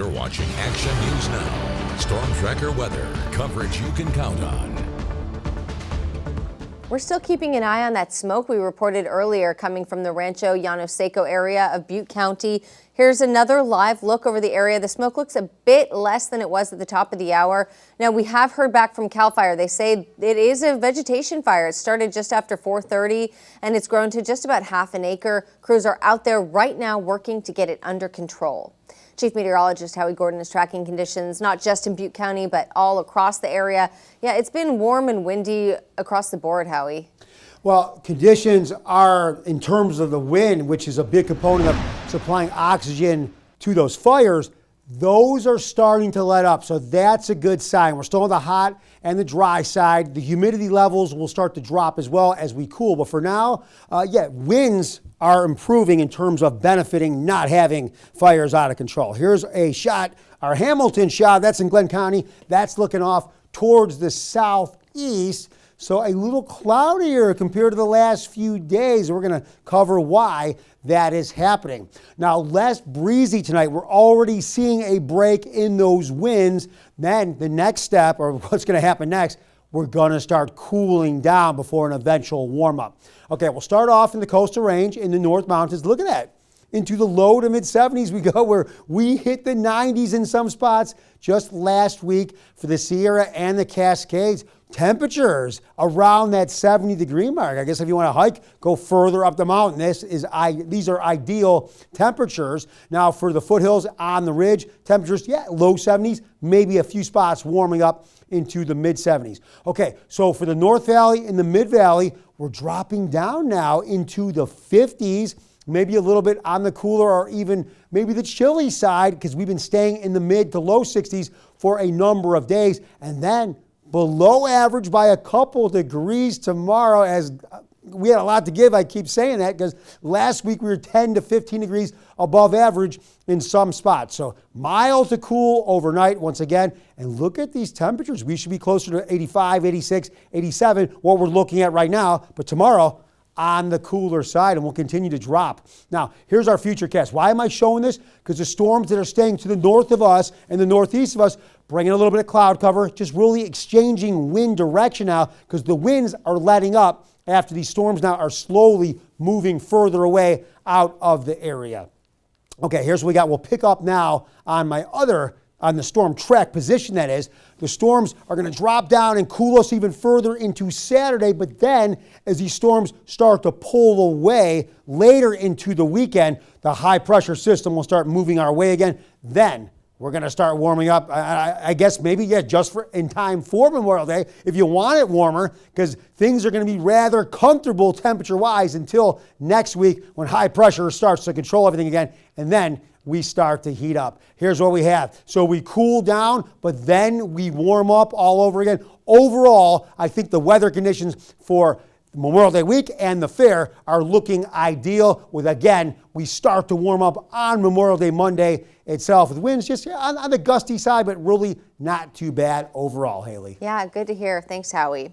You're watching Action News Now. Storm Tracker weather. Coverage you can count on. We're still keeping an eye on that smoke we reported earlier coming from the Rancho Llano Seco area of Butte County. Here's another live look over the area. The smoke looks a bit less than it was at the top of the hour. Now, we have heard back from CAL FIRE. They say it is a vegetation fire. It started just after 4:30 and it's grown to just about half an acre. Crews are out there right now working to get it under control. Chief Meteorologist Howie Gordon is tracking conditions not just in Butte County, but all across the area. Yeah, it's been warm and windy across the board, Howie. Well, conditions are, in terms of the wind, which is a big component of supplying oxygen to those fires, those are starting to let up. So that's a good sign. We're still on the hot and the dry side. The humidity levels will start to drop as well as we cool. But for now, winds are improving in terms of benefiting not having fires out of control. Here's a shot, our Hamilton shot. That's in Glenn County. That's looking off towards the southeast. So a little cloudier compared to the last few days. We're going to cover why that is happening. Now, less breezy tonight. We're already seeing a break in those winds. Then the next step, or what's going to happen next, we're going to start cooling down before an eventual warm up. Okay, we'll start off in the coastal range in the North Mountains. Look at that. Into the low to mid 70s we go, where we hit the 90s in some spots just last week for the Sierra and the Cascades. Temperatures around that 70-degree mark. I guess if you want to hike, go further up the mountain. These are ideal temperatures. Now for the foothills on the ridge, temperatures, low 70s, maybe a few spots warming up into the mid 70s. Okay, so for the North Valley and the Mid Valley, we're dropping down now into the 50s, maybe a little bit on the cooler or even maybe the chilly side, because we've been staying in the mid to low 60s for a number of days. And then below average by a couple degrees tomorrow, as we had a lot to give. I keep saying that because last week we were 10 to 15 degrees above average in some spots. So mild to cool overnight once again. And look at these temperatures. We should be closer to 85, 86, 87, what we're looking at right now. But tomorrow, on the cooler side, and will continue to drop. Now, here's our future cast. Why am I showing this? Because the storms that are staying to the north of us and the northeast of us, bringing a little bit of cloud cover, just really exchanging wind direction now, because the winds are letting up after these storms now are slowly moving further away out of the area. Okay, here's what we got. We'll pick up now on the storm track position, that is. The storms are going to drop down and cool us even further into Saturday, but then as these storms start to pull away later into the weekend, the high pressure system will start moving our way again. Then we're going to start warming up, I guess maybe just in time for Memorial Day, if you want it warmer, because things are going to be rather comfortable temperature-wise until next week when high pressure starts to control everything again, and then we start to heat up. Here's what we have. So we cool down, but then we warm up all over again. Overall, I think the weather conditions for Memorial Day week and the fair are looking ideal with, again, we start to warm up on Memorial Day Monday itself with winds just on the gusty side, but really not too bad overall, Haley. Yeah, good to hear. Thanks, Howie.